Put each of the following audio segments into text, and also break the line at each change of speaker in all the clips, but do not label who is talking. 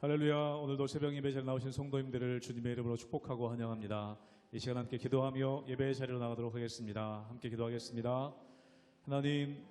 할렐루야. 오늘도 새벽 예배 자리에 나오신 성도님들을 주님의 이름으로 축복하고 환영합니다. 이 시간 함께 기도하며 예배 자리로 나가도록 하겠습니다. 함께 기도하겠습니다. 하나님,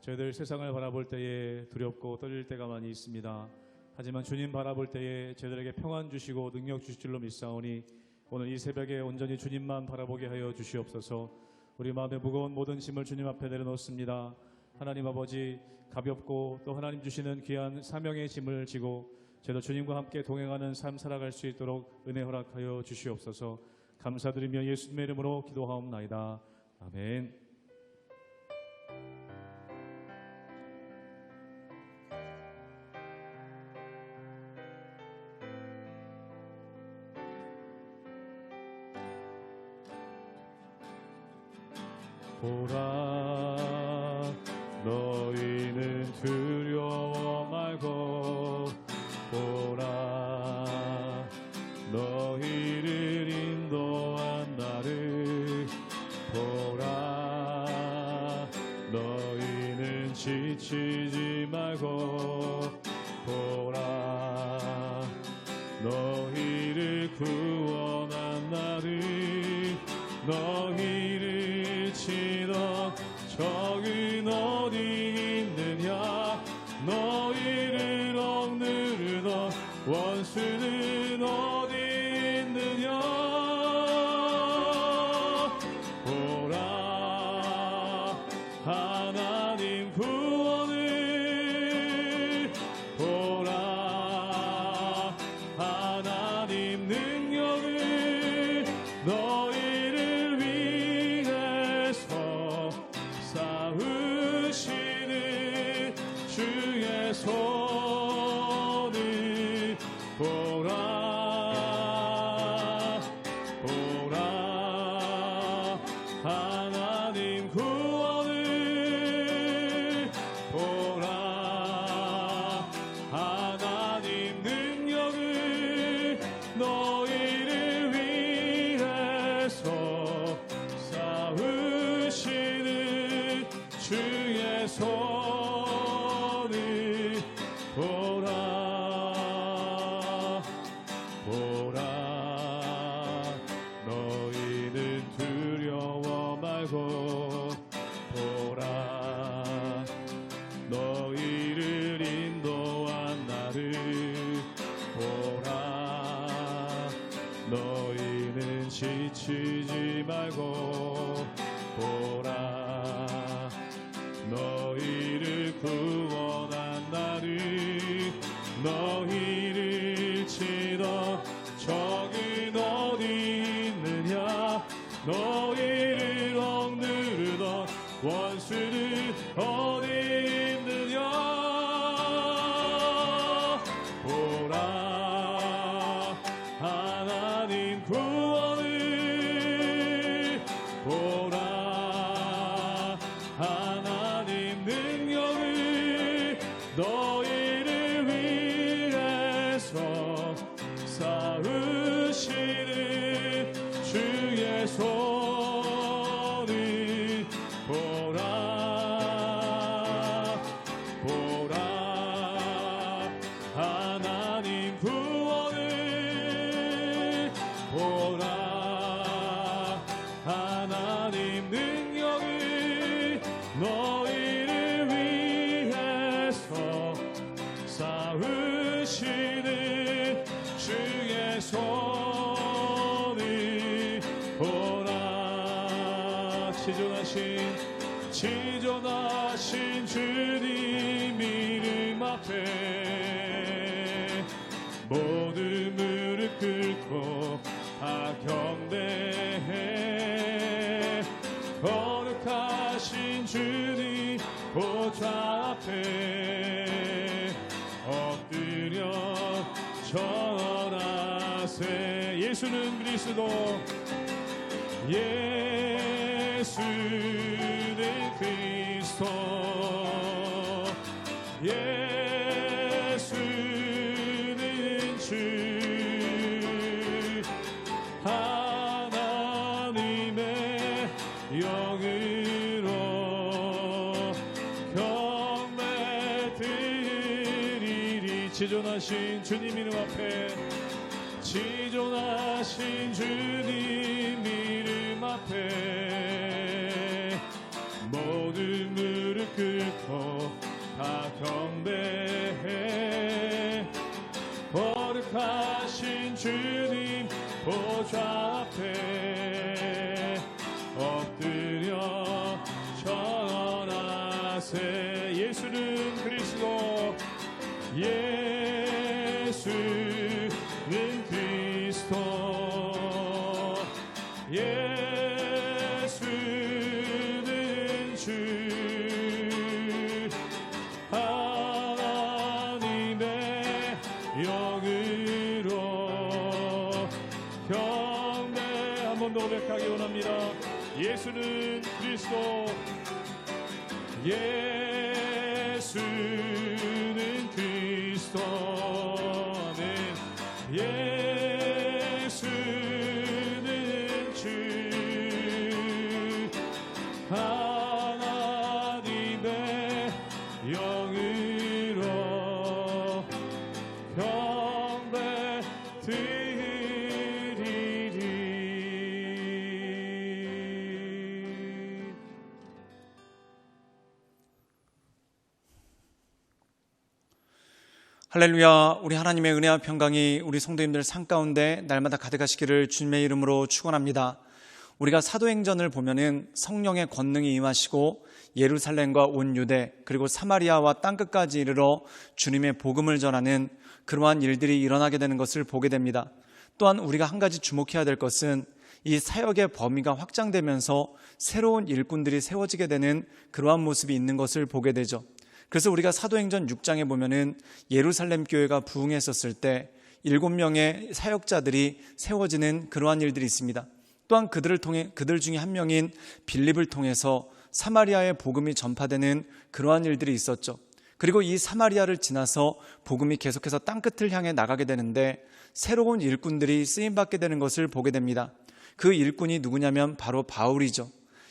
저희들 세상을 바라볼 때에 두렵고 떨릴 때가 많이 있습니다. 하지만 주님 바라볼 때에 저희들에게 평안 주시고 능력 주실 줄로 믿사오니 오늘 이 새벽에 온전히 주님만 바라보게 하여 주시옵소서. 우리 마음에 무거운 모든 짐을 주님 앞에 내려놓습니다. 하나님 아버지, 가볍고 또 하나님 주시는 귀한 사명의 짐을 지고 저도 주님과 함께 동행하는 삶 살아갈 수 있도록 은혜 허락하여 주시옵소서. 감사드리며 예수님의 이름으로 기도하옵나이다. 아멘. 보라, 너희는 두려워 말고 보라, 너희를 인도한 나를 보라, 너희는 지치지 말고 보라, 너희를 구원한 나를 너희를 치던 적은 어디 있느냐 너희를 억누르던 원수는 어디 있느냐 보라 하나님 구원을 보라 하나님 능력을 너희를 위해서 싸우시는 주의 손을 보라 보라 하나님 구원을 보라 하나님 능력을 너희를 위해서 싸우시는 주의 손을 보라 보라 너희는 두려워 말고 보라 너희를 인도한 나를 보라 너희는 지치지 말고 보라 너희를 구원한 나를 너희를 치던 적은 어디 있느냐 너희를 억누르던 원수는 어디 있느냐 보라 하나님 구원을 보라 하나님 능력을 너희를 위해서 싸우시는 주의 손을 보라 보라 하나님 구원을 보라 하나님 능력을 너희를 위해서 싸우시는 주의 손을 보라 지존하신 주님 이름 앞에 모든 무릎 꿇고 다 경배해 거룩하신 주님 보좌 앞에 엎드려 절하세 예수는 그리스도 예수는 그리스도 예수는 주 하나님의 영으로 경배 드리리 지존하신 지존하신 주님 이름 앞에, 지존하신 주님 이름 앞에 모든 무릎 꿇고 다 경배해. 거룩하신 주님 보좌 앞에 엎드려 전하세. 예수는 그리스도, 예수는 그리스도, 예수는 주, 하나님의 영으로 경배. 한 번 더 고백하기 원합니다. 예수는 그리스도, 예수는 그리스도, 아멘. 예수는 주, 하나님의 영으로 경배 드리리.
할렐루야. 우리 하나님의 은혜와 평강이 우리 성도님들 삶 가운데 날마다 가득하시기를 주님의 이름으로 축원합니다. 우리가 사도행전을 보면은 성령의 권능이 임하시고 예루살렘과 온 유대 그리고 사마리아와 땅끝까지 이르러 주님의 복음을 전하는 그러한 일들이 일어나게 되는 것을 보게 됩니다. 또한 우리가 한 가지 주목해야 될 것은 이 사역의 범위가 확장되면서 새로운 일꾼들이 세워지게 되는 그러한 모습이 있는 것을 보게 되죠. 그래서 우리가 사도행전 6장에 보면은 예루살렘 교회가 부흥했었을 때 7명의 사역자들이 세워지는 그러한 일들이 있습니다. 또한 그들 중에 한 명인 빌립을 통해서 사마리아의 복음이 전파되는 그러한 일들이 있었죠. 그리고 이 사마리아를 지나서 복음이 계속해서 땅끝을 향해 나가게 되는데 새로운 일꾼들이 쓰임받게 되는 것을 보게 됩니다. 그 일꾼이 누구냐면 바로 바울이죠.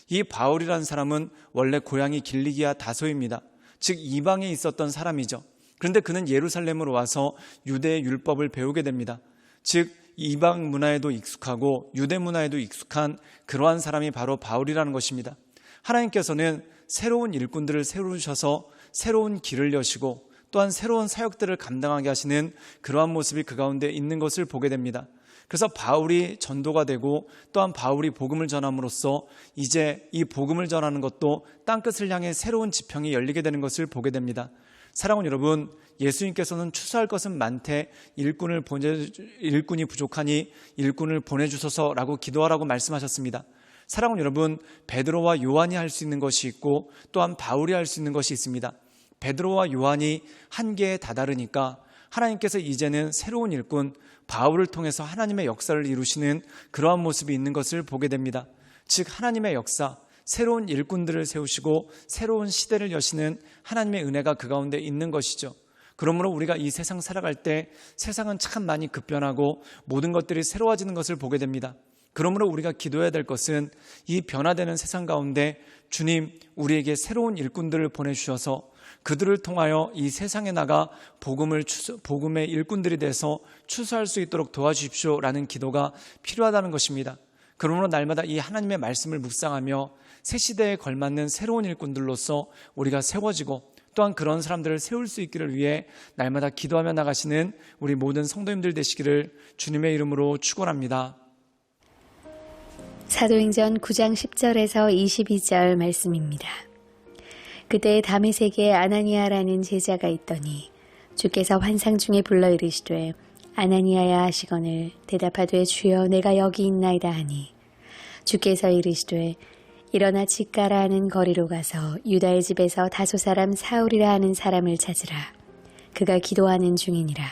이 바울이라는 사람은 원래 고향이 길리기아 다소입니다. 즉 이방에 있었던 사람이죠. 그런데 그는 예루살렘으로 와서 유대의 율법을 배우게 됩니다. 즉 이방 문화에도 익숙하고 유대 문화에도 익숙한 그러한 사람이 바로 바울이라는 것입니다. 하나님께서는 새로운 일꾼들을 세우셔서 새로운 길을 여시고 또한 새로운 사역들을 감당하게 하시는 그러한 모습이 그 가운데 있는 것을 보게 됩니다. 그래서 바울이 전도가 되고 또한 바울이 복음을 전함으로써 이제 이 복음을 전하는 것도 땅끝을 향해 새로운 지평이 열리게 되는 것을 보게 됩니다. 사랑하는 여러분, 예수님께서는 추수할 것은 많되 일꾼이 부족하니 일꾼을 보내주소서라고 기도하라고 말씀하셨습니다. 사랑하는 여러분, 베드로와 요한이 할 수 있는 것이 있고 또한 바울이 할 수 있는 것이 있습니다. 베드로와 요한이 한계에 다다르니까 하나님께서 이제는 새로운 일꾼 바울을 통해서 하나님의 역사를 이루시는 그러한 모습이 있는 것을 보게 됩니다. 즉 하나님의 역사, 새로운 일꾼들을 세우시고 새로운 시대를 여시는 하나님의 은혜가 그 가운데 있는 것이죠. 그러므로 우리가 이 세상 살아갈 때 세상은 참 많이 급변하고 모든 것들이 새로워지는 것을 보게 됩니다. 그러므로 우리가 기도해야 될 것은 이 변화되는 세상 가운데 주님, 우리에게 새로운 일꾼들을 보내주셔서 그들을 통하여 이 세상에 나가 복음의 일꾼들이 돼서 추수할 수 있도록 도와주십시오라는 기도가 필요하다는 것입니다. 그러므로 날마다 이 하나님의 말씀을 묵상하며 새 시대에 걸맞는 새로운 일꾼들로서 우리가 세워지고 또한 그런 사람들을 세울 수 있기를 위해 날마다 기도하며 나가시는 우리 모든 성도님들 되시기를 주님의 이름으로 축원합니다.
사도행전 9장 10절에서 22절 말씀입니다. 그때 다메섹에 아나니아라는 제자가 있더니 주께서 환상 중에 불러 이르시되 아나니아야 하시거늘 대답하되 주여 내가 여기 있나이다 하니 주께서 이르시되 일어나 직가라 하는 거리로 가서 유다의 집에서 다소 사람 사울이라 하는 사람을 찾으라. 그가 기도하는 중이니라.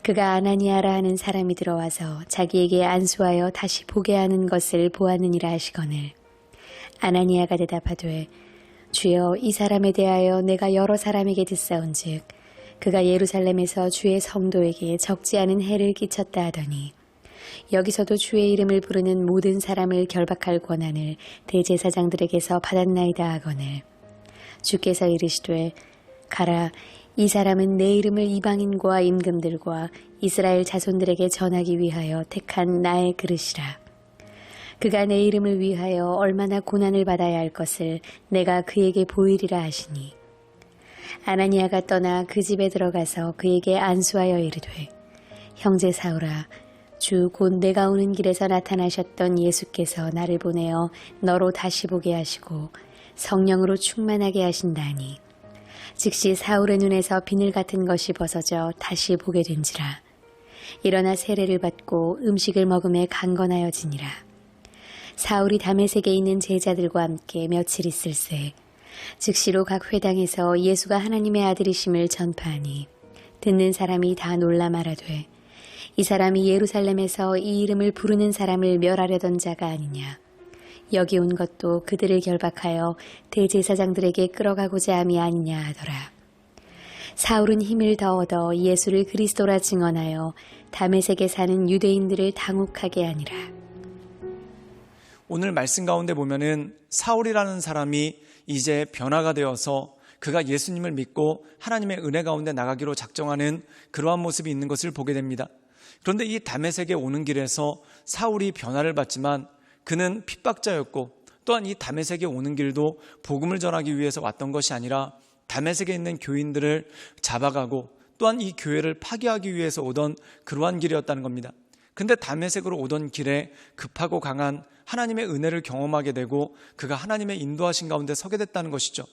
그가 아나니아라 하는 사람이 들어와서 자기에게 안수하여 다시 보게 하는 것을 보았느니라 하시거늘 아나니아가 대답하되 주여 이 사람에 대하여 내가 여러 사람에게 듣사온즉 그가 예루살렘에서 주의 성도에게 적지 않은 해를 끼쳤다 하더니 여기서도 주의 이름을 부르는 모든 사람을 결박할 권한을 대제사장들에게서 받았나이다 하거늘 주께서 이르시되 가라 이 사람은 내 이름을 이방인과 임금들과 이스라엘 자손들에게 전하기 위하여 택한 나의 그릇이라. 그가 내 이름을 위하여 얼마나 고난을 받아야 할 것을 내가 그에게 보이리라 하시니, 아나니아가 떠나 그 집에 들어가서 그에게 안수하여 이르되, 형제 사울아, 주 곧 내가 오는 길에서 나타나셨던 예수께서 나를 보내어 너로 다시 보게 하시고 성령으로 충만하게 하신다니, 즉시 사울의 눈에서 비늘 같은 것이 벗어져 다시 보게 된지라. 일어나 세례를 받고 음식을 먹음에 강건하여지니라. 사울이 다메섹에 있는 제자들과 함께 며칠 있을새 즉시로 각 회당에서 예수가 하나님의 아들이심을 전파하니, 듣는 사람이 다 놀라 말하되, 이 사람이 예루살렘에서 이 이름을 부르는 사람을 멸하려던 자가 아니냐. 여기 온 것도 그들을 결박하여 대제사장들에게 끌어가고자 함이 아니냐 하더라. 사울은 힘을 더 얻어 예수를 그리스도라 증언하여 다메섹에 사는 유대인들을 당혹하게 하니라.
오늘 말씀 가운데 보면은 사울이라는 사람이 이제 변화가 되어서 그가 예수님을 믿고 하나님의 은혜 가운데 나가기로 작정하는 그러한 모습이 있는 것을 보게 됩니다. 그런데 이 다메섹에 오는 길에서 사울이 변화를 받지만 그는 핍박자였고, 또한 이 다메섹에 오는 길도 복음을 전하기 위해서 왔던 것이 아니라 다메섹에 있는 교인들을 잡아가고 또한 이 교회를 파괴하기 위해서 오던 그러한 길이었다는 겁니다. 근데 다메섹으로 오던 길에 급하고 강한 하나님의 은혜를 경험하게 되고 그가 하나님의 인도하신 가운데 서게 됐다는 것이죠.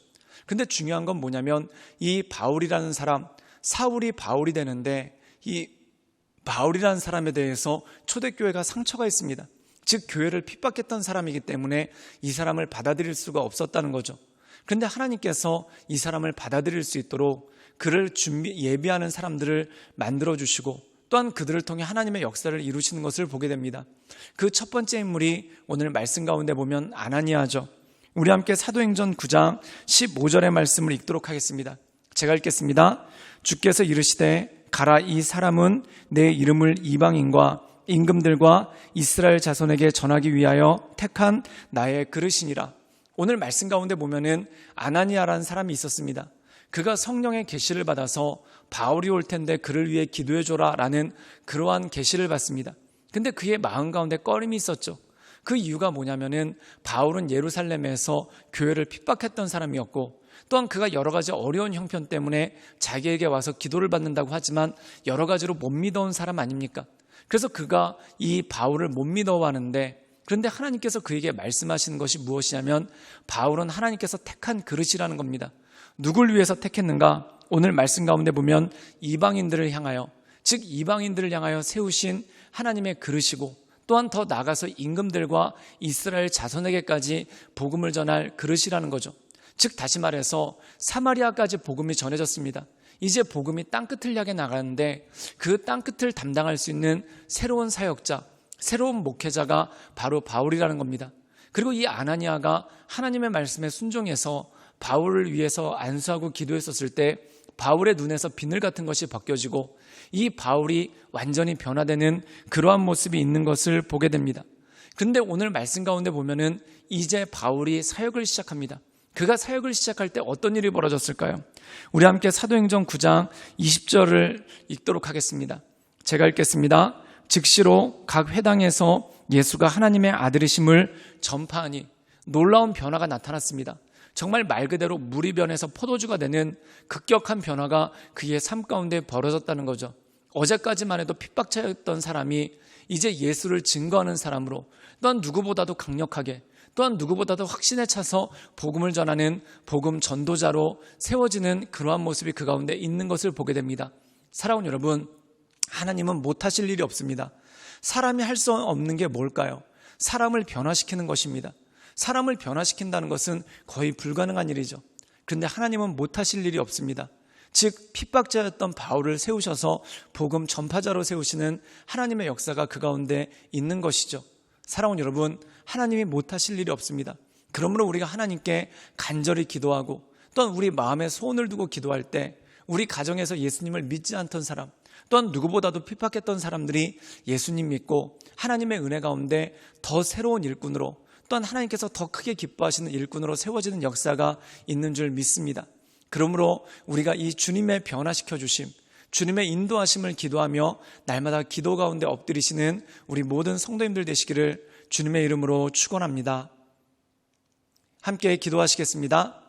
근데 중요한 건 뭐냐면, 이 바울이라는 사람, 사울이 바울이 되는데 이 바울이라는 사람에 대해서 초대교회가 상처가 있습니다. 즉 교회를 핍박했던 사람이기 때문에 이 사람을 받아들일 수가 없었다는 거죠. 그런데 하나님께서 이 사람을 받아들일 수 있도록 그를 예비하는 사람들을 만들어주시고 또한 그들을 통해 하나님의 역사를 이루시는 것을 보게 됩니다. 그 첫 번째 인물이 오늘 말씀 가운데 보면 아나니아죠. 우리 함께 사도행전 9장 15절의 말씀을 읽도록 하겠습니다. 제가 읽겠습니다. 주께서 이르시되, 가라, 이 사람은 내 이름을 이방인과 임금들과 이스라엘 자손에게 전하기 위하여 택한 나의 그릇이니라. 오늘 말씀 가운데 보면은 아나니아라는 사람이 있었습니다. 그가 성령의 계시를 받아서 바울이 올 텐데 그를 위해 기도해줘라 라는 그러한 계시를 받습니다. 근데 그의 마음 가운데 꺼림이 있었죠. 그 이유가 뭐냐면은 바울은 예루살렘에서 교회를 핍박했던 사람이었고, 또한 그가 여러 가지 어려운 형편 때문에 자기에게 와서 기도를 받는다고 하지만 여러 가지로 못 믿어온 사람 아닙니까? 그래서 그가 이 바울을 못 믿어하는데, 그런데 하나님께서 그에게 말씀하시는 것이 무엇이냐면 바울은 하나님께서 택한 그릇이라는 겁니다. 누굴 위해서 택했는가? 오늘 말씀 가운데 보면 이방인들을 향하여, 즉 이방인들을 향하여 세우신 하나님의 그릇이고, 또한 더 나아가서 임금들과 이스라엘 자손에게까지 복음을 전할 그릇이라는 거죠. 즉 다시 말해서 사마리아까지 복음이 전해졌습니다. 이제 복음이 땅끝을 향해 나가는데 그 땅끝을 담당할 수 있는 새로운 사역자, 새로운 목회자가 바로 바울이라는 겁니다. 그리고 이 아나니아가 하나님의 말씀에 순종해서 바울을 위해서 안수하고 기도했었을 때 바울의 눈에서 비늘 같은 것이 벗겨지고 이 바울이 완전히 변화되는 그러한 모습이 있는 것을 보게 됩니다. 그런데 오늘 말씀 가운데 보면은 이제 바울이 사역을 시작합니다. 그가 사역을 시작할 때 어떤 일이 벌어졌을까요? 우리 함께 사도행전 9장 20절을 읽도록 하겠습니다. 제가 읽겠습니다. 즉시로 각 회당에서 예수가 하나님의 아들이심을 전파하니, 놀라운 변화가 나타났습니다. 정말 말 그대로 물이 변해서 포도주가 되는 급격한 변화가 그의 삶 가운데 벌어졌다는 거죠. 어제까지만 해도 핍박자였던 사람이 이제 예수를 증거하는 사람으로, 또한 누구보다도 강력하게, 또한 누구보다도 확신에 차서 복음을 전하는 복음 전도자로 세워지는 그러한 모습이 그 가운데 있는 것을 보게 됩니다. 사랑하는 여러분, 하나님은 못하실 일이 없습니다. 사람이 할 수 없는 게 뭘까요? 사람을 변화시키는 것입니다. 사람을 변화시킨다는 것은 거의 불가능한 일이죠. 그런데 하나님은 못하실 일이 없습니다. 즉 핍박자였던 바울을 세우셔서 복음 전파자로 세우시는 하나님의 역사가 그 가운데 있는 것이죠. 사랑하는 여러분, 하나님이 못하실 일이 없습니다. 그러므로 우리가 하나님께 간절히 기도하고 또한 우리 마음에 소원을 두고 기도할 때 우리 가정에서 예수님을 믿지 않던 사람, 또한 누구보다도 핍박했던 사람들이 예수님 믿고 하나님의 은혜 가운데 더 새로운 일꾼으로, 또한 하나님께서 더 크게 기뻐하시는 일꾼으로 세워지는 역사가 있는 줄 믿습니다. 그러므로 우리가 이 주님의 변화시켜 주심, 주님의 인도하심을 기도하며 날마다 기도 가운데 엎드리시는 우리 모든 성도님들 되시기를 주님의 이름으로 축원합니다. 함께 기도하시겠습니다.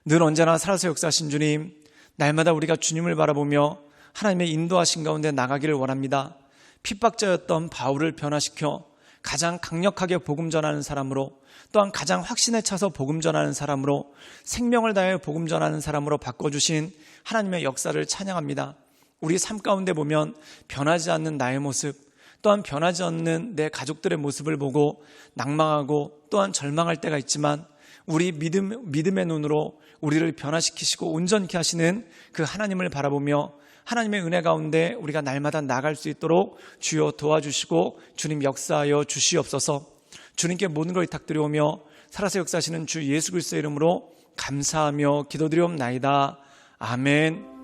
늘 언제나 살아서 역사하신 주님, 날마다 우리가 주님을 바라보며 하나님의 인도하신 가운데 나가기를 원합니다. 핍박자였던 바울을 변화시켜 가장 강력하게 복음 전하는 사람으로, 또한 가장 확신에 차서 복음 전하는 사람으로, 생명을 다해 복음 전하는 사람으로 바꿔주신 하나님의 역사를 찬양합니다. 우리 삶 가운데 보면 변하지 않는 나의 모습, 또한 변하지 않는 내 가족들의 모습을 보고 낭망하고 또한 절망할 때가 있지만, 우리 믿음의 눈으로 우리를 변화시키시고 온전케 하시는 그 하나님을 바라보며 하나님의 은혜 가운데 우리가 날마다 나갈 수 있도록 주여 도와주시고 주님 역사하여 주시옵소서. 주님께 모든 걸 부탁드려오며 살아서 역사하시는 주 예수 그리스도의 이름으로 감사하며 기도드리옵나이다. 아멘.